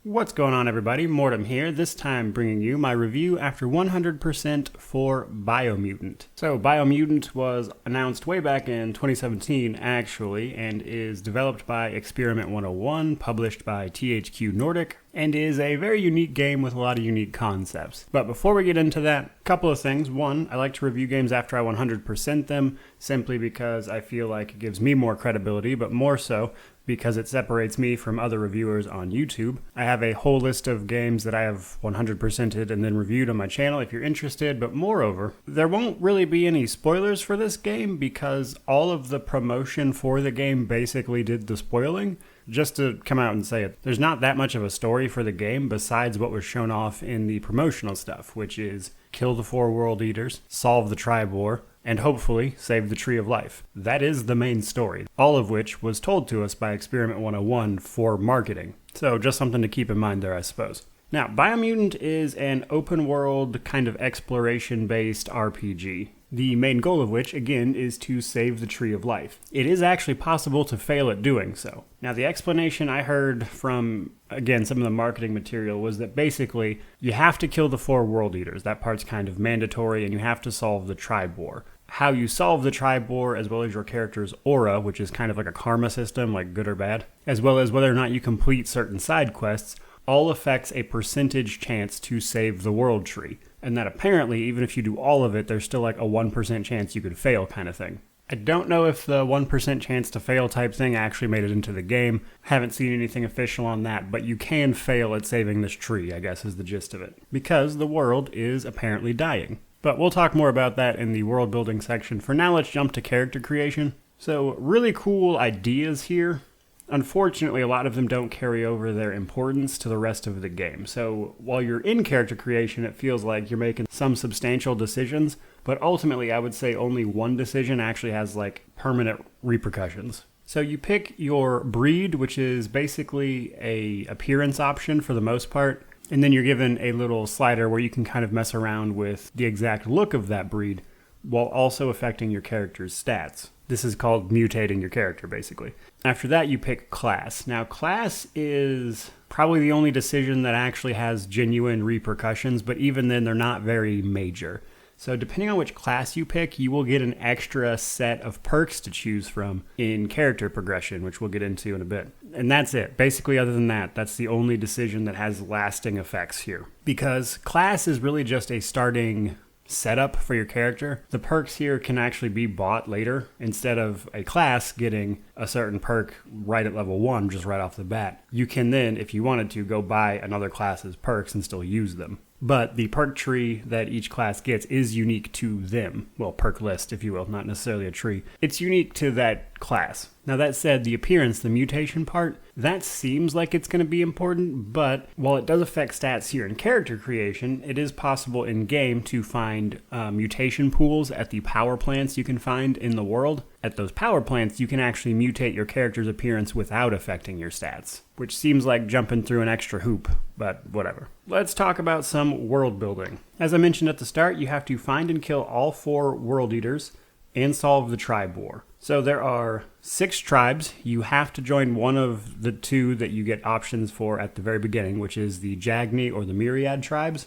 What's going on, everybody? Mortem here, this time bringing you my review after 100% for Biomutant. So Biomutant was announced way back in 2017 actually, and is developed by Experiment 101, published by THQ Nordic, and is a very unique game with a lot of unique concepts. But before we get into that, a couple of things. One, I like to review games after I 100% them, simply because I feel like it gives me more credibility, but more so because it separates me from other reviewers on YouTube. I have a whole list of games that I have 100%ed and then reviewed on my channel if you're interested, but moreover, there won't really be any spoilers for this game because all of the promotion for the game basically did the spoiling. Just to come out and say it, there's not that much of a story for the game besides what was shown off in the promotional stuff, which is kill the 4 World Eaters, solve the tribe war, and hopefully save the Tree of Life. That is the main story, all of which was told to us by Experiment 101 for marketing. So just something to keep in mind there, I suppose. Now, Biomutant is an open-world kind of exploration-based RPG. The main goal of which, again, is to save the Tree of Life. It is actually possible to fail at doing so. Now, the explanation I heard from, again, some of the marketing material was that basically you have to kill the 4 World Eaters. That part's kind of mandatory, and you have to solve the tribe war. How you solve the tribe war, as well as your character's aura, which is kind of like a karma system, like good or bad, as well as whether or not you complete certain side quests, all affects a percentage chance to save the world tree. And that apparently, even if you do all of it, there's still like a 1% chance you could fail kind of thing. I don't know if the 1% chance to fail type thing actually made it into the game. Haven't seen anything official on that, but you can fail at saving this tree, I guess is the gist of it. Because the world is apparently dying. But we'll talk more about that in the world building section. For now, let's jump to character creation. So, really cool ideas here. Unfortunately, a lot of them don't carry over their importance to the rest of the game. So while you're in character creation, it feels like you're making some substantial decisions, but ultimately I would say only one decision actually has like permanent repercussions. So you pick your breed, which is basically a appearance option for the most part, and then you're given a little slider where you can kind of mess around with the exact look of that breed while also affecting your character's stats. This is called mutating your character, basically. After that, you pick class. Now, class is probably the only decision that actually has genuine repercussions, but even then, they're not very major. So depending on which class you pick, you will get an extra set of perks to choose from in character progression, which we'll get into in a bit. And that's it. Basically, other than that, that's the only decision that has lasting effects here. Because class is really just a starting setup for your character. The perks here can actually be bought later instead of a class getting a certain perk right at level 1 just right off the bat. You can then, if you wanted to, go buy another class's perks and still use them. But the perk tree that each class gets is unique to them. Well, perk list, if you will, not necessarily a tree. It's unique to that class. Now that said, the appearance, the mutation part, that seems like it's going to be important, but while it does affect stats here in character creation, it is possible in-game to find mutation pools at the power plants you can find in the world. At those power plants, you can actually mutate your character's appearance without affecting your stats, which seems like jumping through an extra hoop, but whatever. Let's talk about some world building. As I mentioned at the start, you have to find and kill all 4 World Eaters and solve the tribe war. So there are 6 tribes. You have to join one of the 2 that you get options for at the very beginning, which is the Jagni or the Myriad tribes.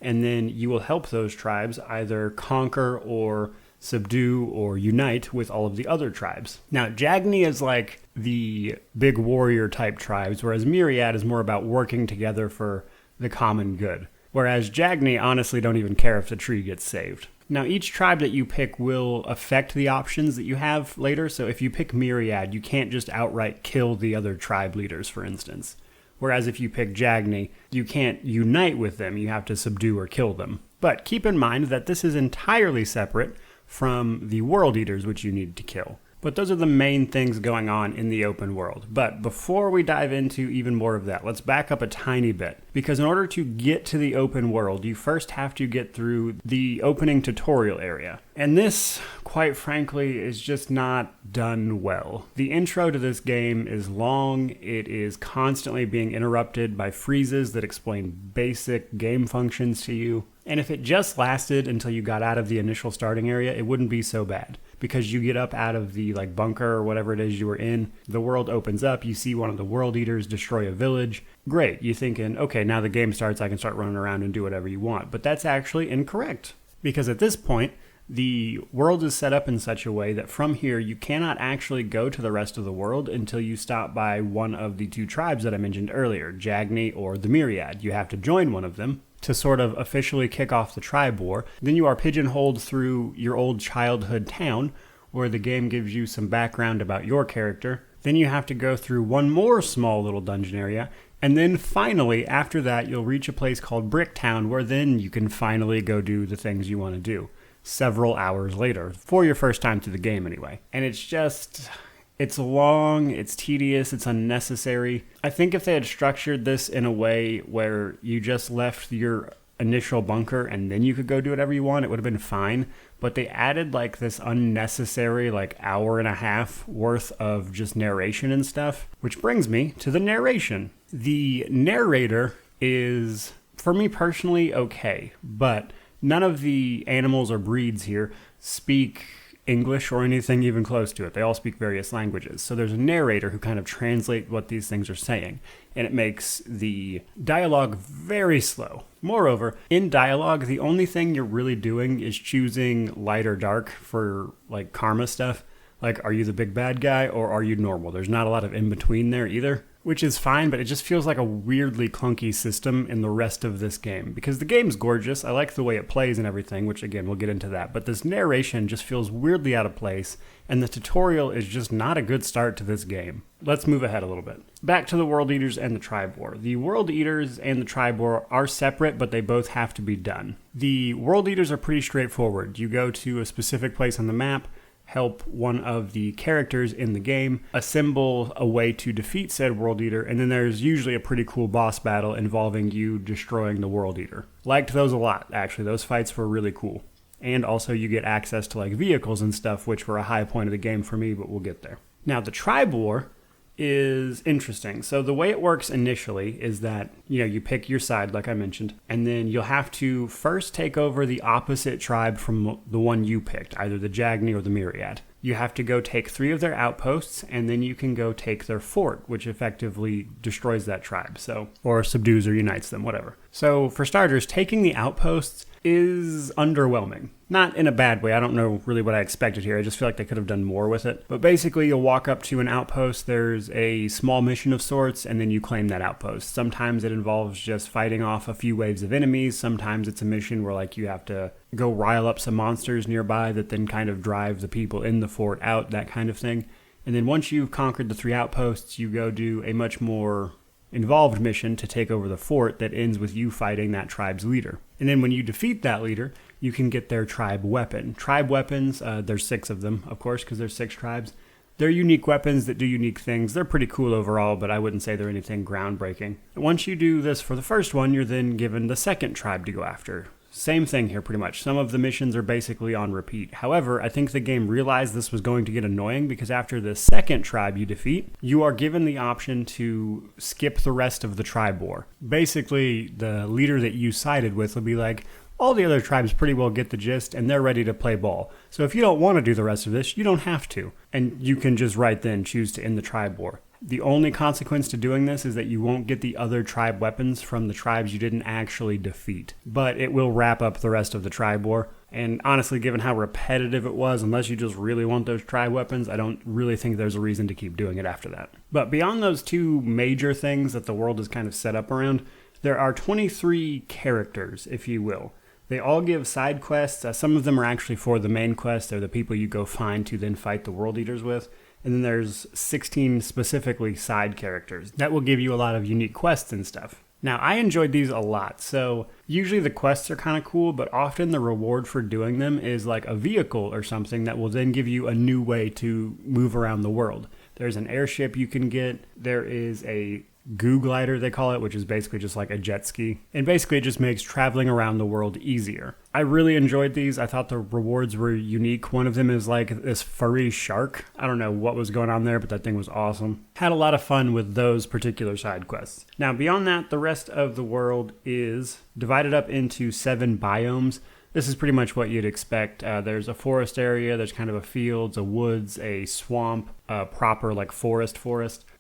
And then you will help those tribes either conquer or subdue or unite with all of the other tribes. Now, Jagni is like the big warrior type tribes, whereas Myriad is more about working together for the common good. Whereas Jagni honestly don't even care if the tree gets saved. Now, each tribe that you pick will affect the options that you have later. So if you pick Myriad, you can't just outright kill the other tribe leaders, for instance. Whereas if you pick Jagni, you can't unite with them. You have to subdue or kill them. But keep in mind that this is entirely separate from the World Eaters, which you need to kill. But those are the main things going on in the open world. But before we dive into even more of that, let's back up a tiny bit. Because in order to get to the open world, you first have to get through the opening tutorial area. And this, quite frankly, is just not done well. The intro to this game is long. It is constantly being interrupted by freezes that explain basic game functions to you. And if it just lasted until you got out of the initial starting area, it wouldn't be so bad. because you get up out of the like bunker or whatever it is you were in. The world opens up. You see one of the world eaters destroy a village. Great. You're thinking, okay, now the game starts. I can start running around and do whatever you want. But that's actually incorrect, because at this point, the world is set up in such a way that from here, you cannot actually go to the rest of the world until you stop by one of the two tribes that I mentioned earlier, Jagni or the Myriad. You have to join one of them to sort of officially kick off the tribe war. Then you are pigeonholed through your old childhood town, where the game gives you some background about your character. Then you have to go through one more small little dungeon area, and then finally, after that, you'll reach a place called Bricktown, where then you can finally go do the things you want to do several hours later, for your first time through the game anyway. And it's long, it's tedious, it's unnecessary. I think if they had structured this in a way where you just left your initial bunker and then you could go do whatever you want, it would have been fine. But they added like this unnecessary like hour and a half worth of just narration and stuff, which brings me to the narration. The narrator is, for me personally, okay, but none of the animals or breeds here speak English or anything even close to it. They all speak various languages. So there's a narrator who kind of translates what these things are saying, and it makes the dialogue very slow. Moreover, in dialogue, the only thing you're really doing is choosing light or dark for like karma stuff. Like, are you the big bad guy or are you normal? There's not a lot of in between there either, which is fine, but it just feels like a weirdly clunky system in the rest of this game. Because the game's gorgeous, I like the way it plays and everything, which again, we'll get into that, but this narration just feels weirdly out of place, and the tutorial is just not a good start to this game. Let's move ahead a little bit. Back to the World Eaters and the Tribe War. The World Eaters and the Tribe War are separate, but they both have to be done. The World Eaters are pretty straightforward. You go to a specific place on the map, help one of the characters in the game assemble a way to defeat said World Eater, and then there's usually a pretty cool boss battle involving you destroying the World Eater. Liked those a lot, actually. Those fights were really cool. And also you get access to like vehicles and stuff, which were a high point of the game for me, but we'll get there. Now, the Tribe War is interesting. So the way it works initially is that, you pick your side, like I mentioned, and then you'll have to first take over the opposite tribe from the one you picked, either the Jagni or the Myriad. You have to go take 3 of their outposts, and then you can go take their fort, which effectively destroys that tribe, or subdues or unites them, whatever. So for starters, taking the outposts is underwhelming. Not in a bad way. I don't know really what I expected here. I just feel like they could have done more with it. But basically, you'll walk up to an outpost, there's a small mission of sorts, and then you claim that outpost. Sometimes it involves just fighting off a few waves of enemies. Sometimes it's a mission where you have to go rile up some monsters nearby that then kind of drive the people in the fort out, that kind of thing. And then once you've conquered the 3 outposts, you go do a much more involved mission to take over the fort that ends with you fighting that tribe's leader. And then when you defeat that leader, you can get their tribe weapon. Tribe weapons, there's 6 of them, of course, because there's 6 tribes. They're unique weapons that do unique things. They're pretty cool overall, but I wouldn't say they're anything groundbreaking. Once you do this for the first one, you're then given the second tribe to go after. Same thing here pretty much. Some of the missions are basically on repeat. However, I think the game realized this was going to get annoying because after the second tribe you defeat, you are given the option to skip the rest of the tribe war. Basically, the leader that you sided with will be like, all the other tribes pretty well get the gist and they're ready to play ball. So if you don't want to do the rest of this, you don't have to. And you can just right then choose to end the tribe war. The only consequence to doing this is that you won't get the other tribe weapons from the tribes you didn't actually defeat. But it will wrap up the rest of the tribe war. And honestly, given how repetitive it was, unless you just really want those tribe weapons, I don't really think there's a reason to keep doing it after that. But beyond those 2 major things that the world is kind of set up around, there are 23 characters, if you will. They all give side quests. Some of them are actually for the main quest. They're the people you go find to then fight the World Eaters with. And then there's 16 specifically side characters that will give you a lot of unique quests and stuff. Now, I enjoyed these a lot. So usually the quests are kind of cool, but often the reward for doing them is like a vehicle or something that will then give you a new way to move around the world. There's an airship you can get. There is a goo glider, they call it, which is basically just like a jet ski. And basically it just makes traveling around the world easier. I really enjoyed these. I thought the rewards were unique. One of them is like this furry shark. I don't know what was going on there, but that thing was awesome. Had a lot of fun with those particular side quests. Now, beyond that, the rest of the world is divided up into 7 biomes. This is pretty much what you'd expect. There's a forest area, there's kind of a fields, a woods, a swamp, a proper like forest.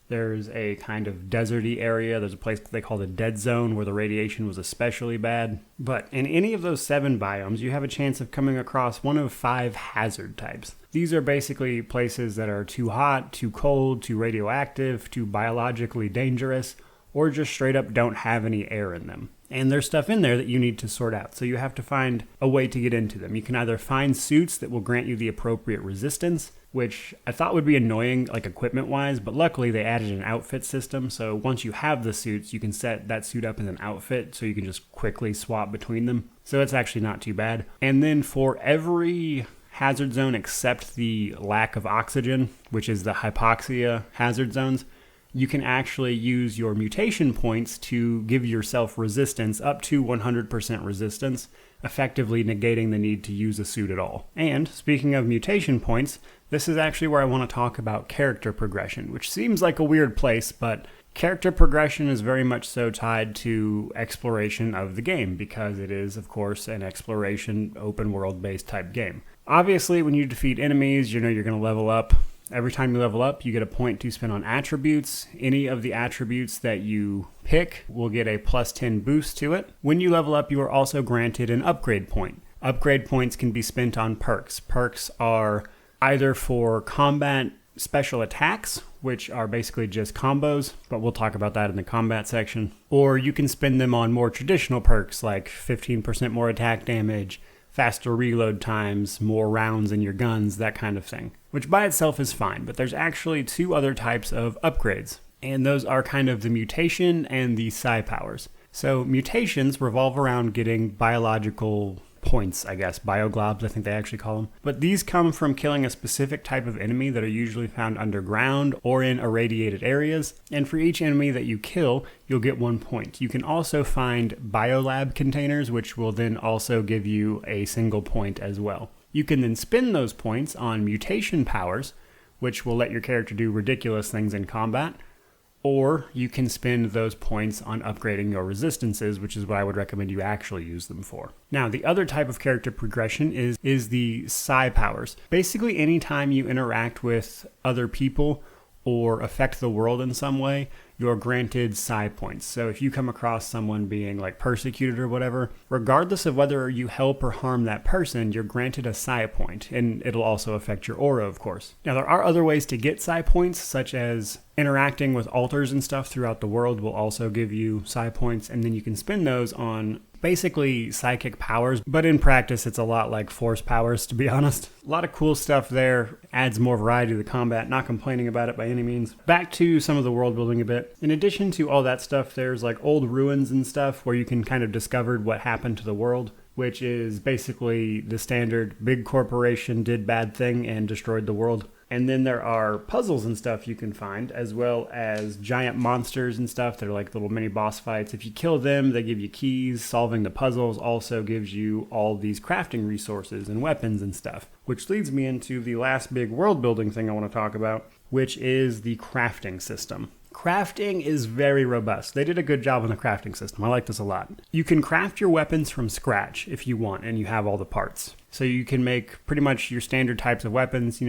There's a kind of deserty area. There's a place they call the dead zone where the radiation was especially bad. But in any of those 7 biomes, you have a chance of coming across one of 5 hazard types. These are basically places that are too hot, too cold, too radioactive, too biologically dangerous, or just straight up don't have any air in them. And there's stuff in there that you need to sort out, so you have to find a way to get into them. You can either find suits that will grant you the appropriate resistance, which I thought would be annoying, like equipment-wise, but luckily they added an outfit system, so once you have the suits, you can set that suit up as an outfit, so you can just quickly swap between them. So it's actually not too bad. And then for every hazard zone except the lack of oxygen, which is the hypoxia hazard zones, you can actually use your mutation points to give yourself resistance up to 100% resistance, effectively negating the need to use a suit at all. And speaking of mutation points, this is actually where I want to talk about character progression, which seems like a weird place, but character progression is very much so tied to exploration of the game, because it is, of course, an exploration, open world-based type game. Obviously, when you defeat enemies, you know you're going to level up. Every time you level up, you get a point to spend on attributes. Any of the attributes that you pick will get a plus 10 boost to it. When you level up, you are also granted an upgrade point. Upgrade points can be spent on perks. Perks are either for combat special attacks, which are basically just combos, but we'll talk about that in the combat section. Or you can spend them on more traditional perks like 15% more attack damage, faster reload times, more rounds in your guns, that kind of thing. Which by itself is fine, but there's actually 2 other types of upgrades. And those are kind of the mutation and the psi powers. So mutations revolve around getting biological points, I guess, bioglobs, I think they actually call them. But these come from killing a specific type of enemy that are usually found underground or in irradiated areas. And for each enemy that you kill, you'll get 1 point. You can also find biolab containers, which will then also give you a single point as well. You can then spend those points on mutation powers, which will let your character do ridiculous things in combat. Or you can spend those points on upgrading your resistances, which is what I would recommend you actually use them for. Now, the other type of character progression is the psi powers. Basically, anytime you interact with other people or affect the world in some way, you're granted psi points. So if you come across someone being like persecuted or whatever, regardless of whether you help or harm that person, you're granted a psi point, and it'll also affect your aura, of course. Now, there are other ways to get psi points, such as interacting with altars and stuff throughout the world will also give you psi points, and then you can spend those on basically psychic powers, but in practice it's a lot like force powers, to be honest. A lot of cool stuff there, adds more variety to the combat, not complaining about it by any means. Back to some of the world building a bit. In addition to all that stuff, there's like old ruins and stuff where you can kind of discover what happened to the world, which is basically the standard big corporation did bad thing and destroyed the world. And then there are puzzles and stuff you can find, as well as giant monsters and stuff that are like little mini boss fights. If you kill them, they give you keys. Solving the puzzles also gives you all these crafting resources and weapons and stuff. Which leads me into the last big world building thing I want to talk about, which is the crafting system. Crafting is very robust. They did a good job on the crafting system. I like this a lot. You can craft your weapons from scratch if you want, and you have all the parts. So you can make pretty much your standard types of weapons,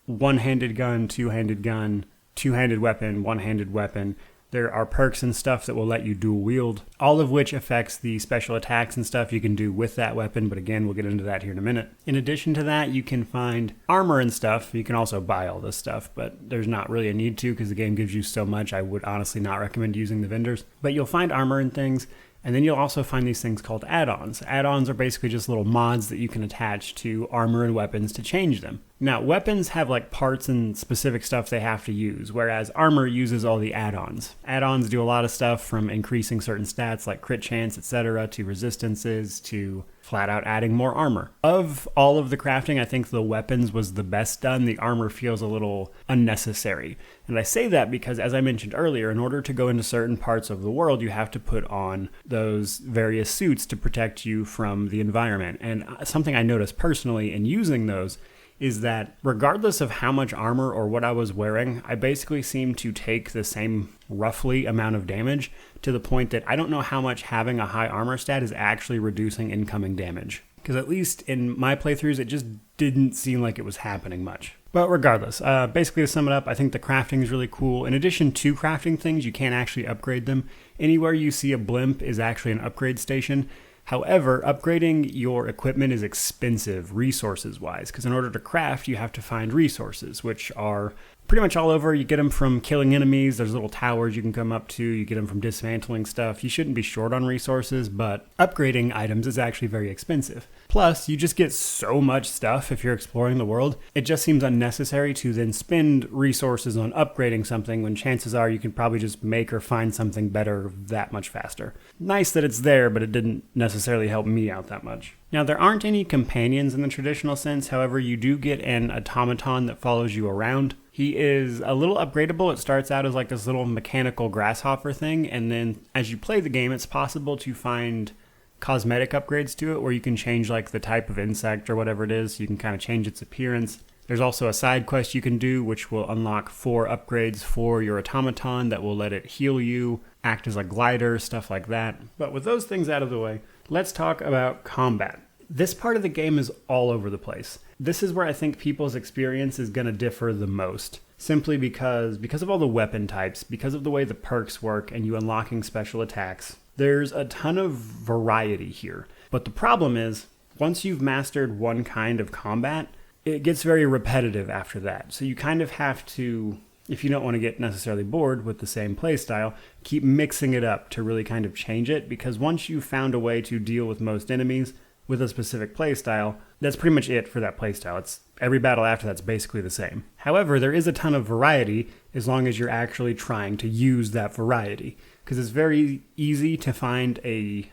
one-handed gun, two-handed weapon, one-handed weapon. There are perks and stuff that will let you dual wield, all of which affects the special attacks and stuff you can do with that weapon, but again, we'll get into that here in a minute. In addition to that, you can find armor and stuff. You can also buy all this stuff, but there's not really a need to because the game gives you so much. I would honestly not recommend using the vendors. But you'll find armor and things, and then you'll also find these things called add-ons. Add-ons are basically just little mods that you can attach to armor and weapons to change them. Now, weapons have like parts and specific stuff they have to use, whereas armor uses all the add-ons. Add-ons do a lot of stuff from increasing certain stats like crit chance, etc., to resistances, to flat out adding more armor. Of all of the crafting, I think the weapons was the best done. The armor feels a little unnecessary. And I say that because, as I mentioned earlier, in order to go into certain parts of the world, you have to put on those various suits to protect you from the environment. And something I noticed personally in using those is that regardless of how much armor or what I was wearing, I basically seemed to take the same roughly amount of damage, to the point that I don't know how much having a high armor stat is actually reducing incoming damage. because at least in my playthroughs, it just didn't seem like it was happening much. But regardless, basically to sum it up, I think the crafting is really cool. In addition to crafting things, you can't actually upgrade them. Anywhere you see a blimp is actually an upgrade station. However, upgrading your equipment is expensive resources-wise, because in order to craft, you have to find resources, which are pretty much all over. You get them from killing enemies. There's little towers you can come up to. You get them from dismantling stuff. You shouldn't be short on resources, but upgrading items is actually very expensive. Plus, you just get so much stuff if you're exploring the world. It just seems unnecessary to then spend resources on upgrading something when chances are you can probably just make or find something better that much faster. Nice that it's there, but it didn't necessarily help me out that much. Now, there aren't any companions in the traditional sense. However, you do get an automaton that follows you around. He is a little upgradable. It starts out as like this little mechanical grasshopper thing, and then as you play the game, it's possible to find cosmetic upgrades to it where you can change like the type of insect or whatever it is. You can kind of change its appearance. There's also a side quest you can do which will unlock 4 upgrades for your automaton that will let it heal you, act as a glider, stuff like that. But with those things out of the way, let's talk about combat. This part of the game is all over the place. This is where I think people's experience is going to differ the most. Simply because of all the weapon types, because of the way the perks work and you unlocking special attacks, there's a ton of variety here. But the problem is, once you've mastered one kind of combat, it gets very repetitive after that. So you kind of have to, if you don't want to get necessarily bored with the same playstyle, keep mixing it up to really kind of change it, because once you've found a way to deal with most enemies with a specific playstyle, that's pretty much it for that playstyle. It's every battle after that's basically the same. However, there is a ton of variety as long as you're actually trying to use that variety, because it's very easy to find a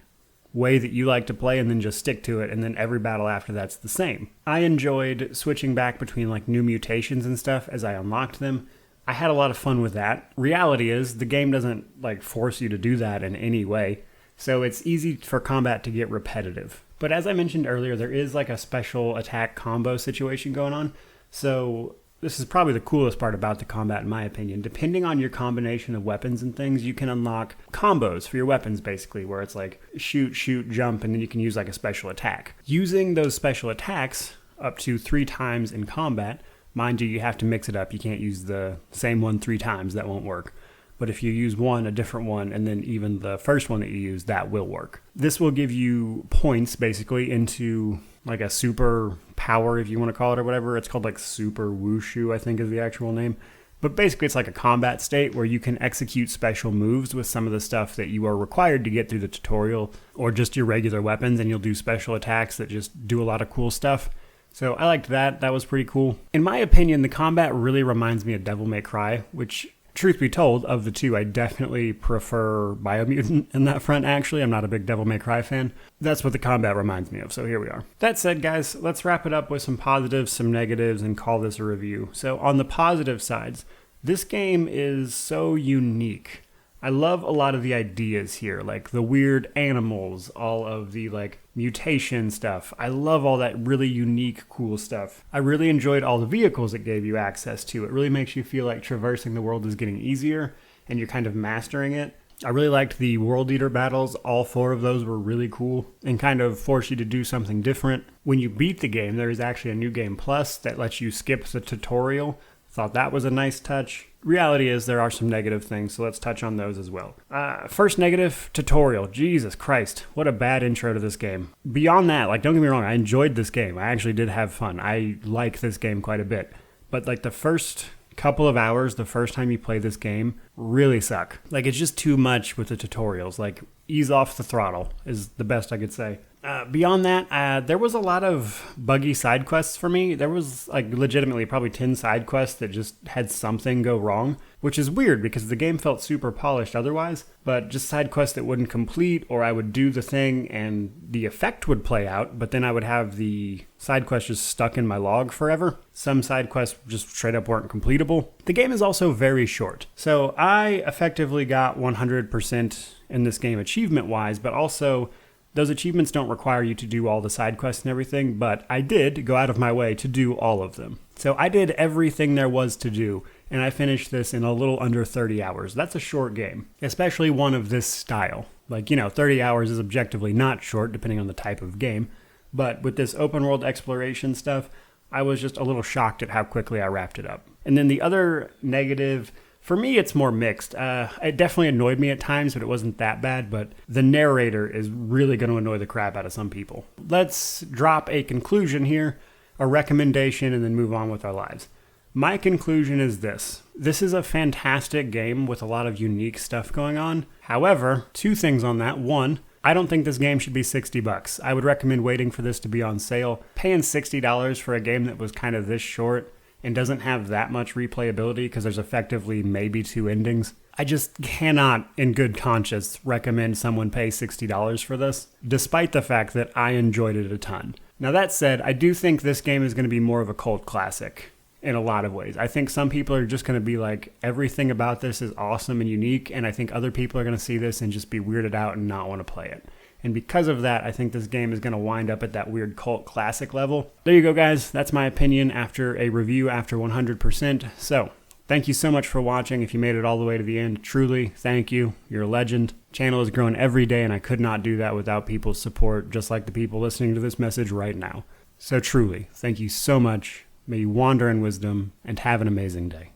way that you like to play and then just stick to it, and then every battle after that's the same. I enjoyed switching back between like new mutations and stuff as I unlocked them. I had a lot of fun with that. Reality is the game doesn't like force you to do that in any way, so it's easy for combat to get repetitive. But as I mentioned earlier, there is like a special attack combo situation going on. So this is probably the coolest part about the combat in my opinion. Depending on your combination of weapons and things, you can unlock combos for your weapons basically, where it's like shoot, shoot, jump, and then you can use like a special attack. Using those special attacks up to 3 times in combat, mind you, you have to mix it up. You can't use the same one 3 times, that won't work. But if you use one, a different one, and then even the first one that you use, that will work. This will give you points, basically, into like a super power, if you want to call it, or whatever. It's called like Super Wushu, I think is the actual name. But basically, it's like a combat state where you can execute special moves with some of the stuff that you are required to get through the tutorial, or just your regular weapons, and you'll do special attacks that just do a lot of cool stuff. So I liked that. That was pretty cool. In my opinion, the combat really reminds me of Devil May Cry, which, truth be told, of the two, I definitely prefer Biomutant in that front, actually. I'm not a big Devil May Cry fan. That's what the combat reminds me of, so here we are. That said, guys, let's wrap it up with some positives, some negatives, and call this a review. So on the positive sides, this game is so unique. I love a lot of the ideas here, like the weird animals, all of the like mutation stuff. I love all that really unique, cool stuff. I really enjoyed all the vehicles it gave you access to. It really makes you feel like traversing the world is getting easier and you're kind of mastering it. I really liked the World Eater battles. All 4 of those were really cool and kind of force you to do something different. When you beat the game, there is actually a new game plus that lets you skip the tutorial. Thought that was a nice touch. Reality is there are some negative things, so let's touch on those as well. First negative, tutorial. Jesus Christ, what a bad intro to this game. Beyond that, like, don't get me wrong, I enjoyed this game. I actually did have fun. I like this game quite a bit. But like the first couple of hours, the first time you play this game, really suck. Like, it's just too much with the tutorials. Like, ease off the throttle is the best I could say. Beyond that, there was a lot of buggy side quests for me. There was like legitimately probably 10 side quests that just had something go wrong, which is weird because the game felt super polished otherwise, but just side quests that wouldn't complete, or I would do the thing and the effect would play out, but then I would have the side quest just stuck in my log forever. Some side quests just straight up weren't completable. The game is also very short. So I effectively got 100% in this game achievement-wise, but also those achievements don't require you to do all the side quests and everything, but I did go out of my way to do all of them. So I did everything there was to do, and I finished this in a little under 30 hours. That's a short game, especially one of this style. Like, 30 hours is objectively not short, depending on the type of game, But with this open world exploration stuff, I was just a little shocked at how quickly I wrapped it up. And then the other negative, for me, it's more mixed. It definitely annoyed me at times, but it wasn't that bad. But the narrator is really going to annoy the crap out of some people. Let's drop a conclusion here, a recommendation, and then move on with our lives. My conclusion is this. This is a fantastic game with a lot of unique stuff going on. However, two things on that. One, I don't think this game should be $60. I would recommend waiting for this to be on sale. Paying $60 for a game that was kind of this short and doesn't have that much replayability because there's effectively maybe 2 endings. I just cannot, in good conscience, recommend someone pay $60 for this, despite the fact that I enjoyed it a ton. Now that said, I do think this game is going to be more of a cult classic in a lot of ways. I think some people are just going to be like, everything about this is awesome and unique, and I think other people are going to see this and just be weirded out and not want to play it. And because of that, I think this game is going to wind up at that weird cult classic level. There you go, guys. That's my opinion after a review after 100%. So, thank you so much for watching. If you made it all the way to the end, truly, thank you. You're a legend. Channel is growing every day, and I could not do that without people's support, just like the people listening to this message right now. So truly, thank you so much. May you wander in wisdom and have an amazing day.